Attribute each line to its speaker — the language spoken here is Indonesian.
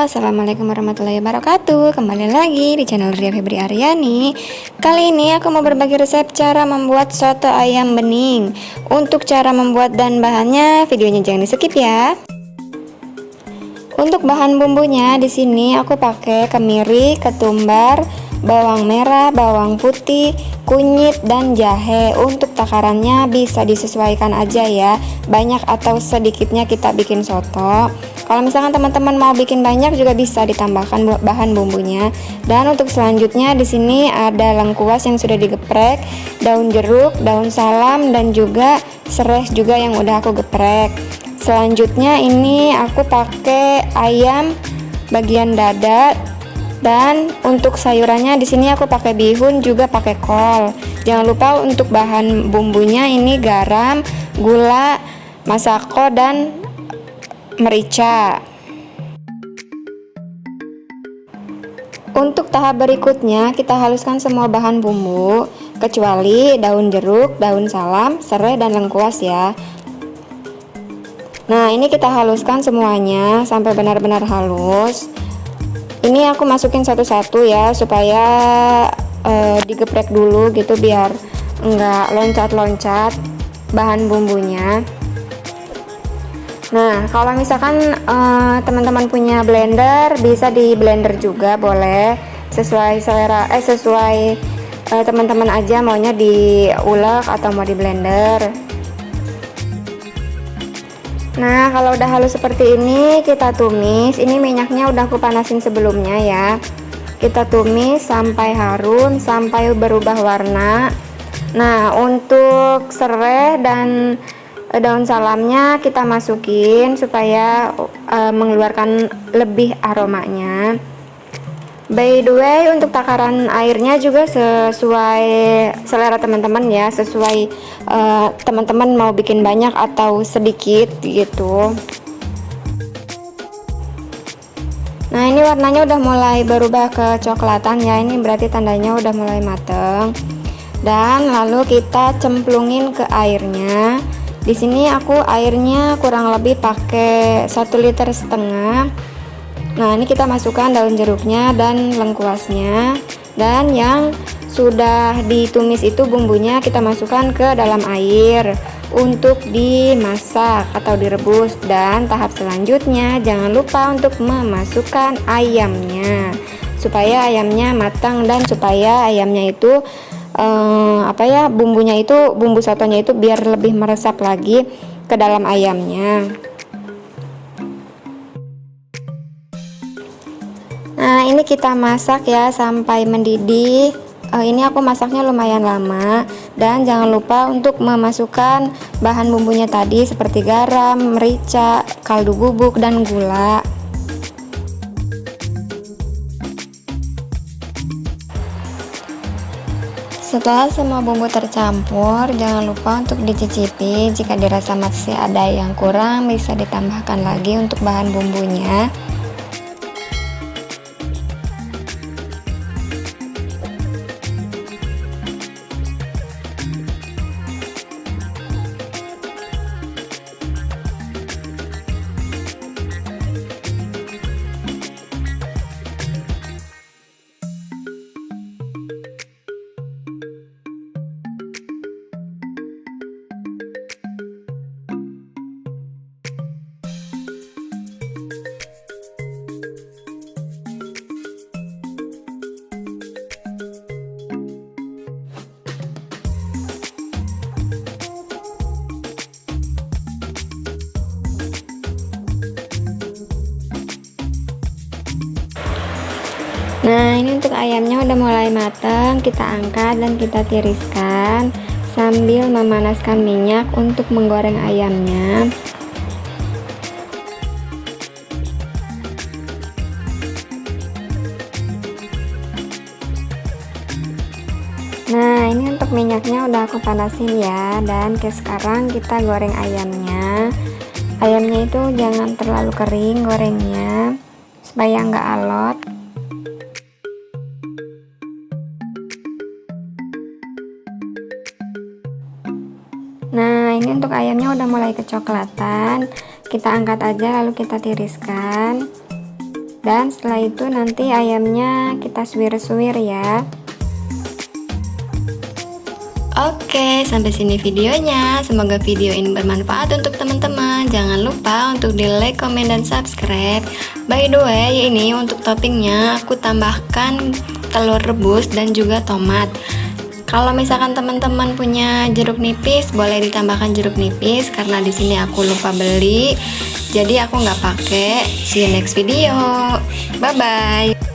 Speaker 1: Halo, assalamualaikum warahmatullahi wabarakatuh. Kembali lagi di channel Ria Febri Aryani. Kali ini aku mau berbagi resep cara membuat soto ayam bening. Untuk cara membuat dan bahannya, videonya jangan di skip ya. Untuk bahan bumbunya di sini aku pakai kemiri, ketumbar, bawang merah, bawang putih, kunyit dan jahe. Untuk takarannya bisa disesuaikan aja ya, banyak atau sedikitnya kita bikin soto. Kalau misalkan teman-teman mau bikin banyak juga bisa ditambahkan bahan bumbunya. Dan untuk selanjutnya di sini ada lengkuas yang sudah digeprek, daun jeruk, daun salam dan juga serai juga yang udah aku geprek. Selanjutnya ini aku pakai ayam bagian dada, dan untuk sayurannya di sini aku pakai bihun juga pakai kol. Jangan lupa untuk bahan bumbunya ini garam, gula, masako dan merica. Untuk tahap berikutnya kita haluskan semua bahan bumbu kecuali daun jeruk, daun salam, serai dan lengkuas ya. Nah, ini kita haluskan semuanya sampai benar-benar halus. Ini aku masukin satu-satu ya, supaya digeprek dulu gitu biar enggak loncat-loncat bahan bumbunya. Nah, kalau misalkan teman-teman punya blender, bisa di blender juga boleh, sesuai selera sesuai teman-teman aja maunya diulek atau mau di blender. Nah, kalau udah halus seperti ini kita tumis. Ini minyaknya udah aku panasin sebelumnya ya. Kita tumis sampai harum, sampai berubah warna. Nah, untuk serai dan daun salamnya kita masukin supaya mengeluarkan lebih aromanya. By the way, untuk takaran airnya juga sesuai selera teman-teman ya, sesuai teman-teman mau bikin banyak atau sedikit gitu. Nah, ini warnanya udah mulai berubah kecoklatan ya, ini berarti tandanya udah mulai mateng. Dan lalu kita cemplungin ke airnya. Di sini aku airnya kurang lebih pakai 1,5 liter. Nah, ini kita masukkan daun jeruknya dan lengkuasnya, dan yang sudah ditumis itu bumbunya kita masukkan ke dalam air untuk dimasak atau direbus. Dan tahap selanjutnya jangan lupa untuk memasukkan ayamnya supaya ayamnya matang dan supaya ayamnya itu bumbunya itu, bumbu sotonya itu biar lebih meresap lagi ke dalam ayamnya. Nah, ini kita masak ya sampai mendidih. Ini aku masaknya lumayan lama. Dan jangan lupa untuk memasukkan bahan bumbunya tadi seperti garam, merica, kaldu bubuk dan gula. Setelah semua bumbu tercampur, jangan lupa untuk dicicipi. Jika dirasa masih ada yang kurang, bisa ditambahkan lagi untuk bahan bumbunya. Nah, ini untuk ayamnya udah mulai matang, kita angkat dan kita tiriskan sambil memanaskan minyak untuk menggoreng ayamnya. Nah, ini untuk minyaknya udah aku panasin ya, dan sekarang kita goreng ayamnya. Ayamnya itu jangan terlalu kering gorengnya supaya nggak alot. Nah, ini untuk ayamnya udah mulai kecoklatan. Kita angkat aja lalu kita tiriskan. Dan setelah itu nanti ayamnya kita suwir-suwir ya. Oke, sampai sini videonya. Semoga video ini bermanfaat untuk teman-teman. Jangan lupa untuk di like, komen, dan subscribe. By the way, ini untuk toppingnya aku tambahkan telur rebus dan juga tomat. Kalau misalkan teman-teman punya jeruk nipis, boleh ditambahkan jeruk nipis karena di sini aku lupa beli. Jadi aku nggak pakai. See you next video. Bye bye.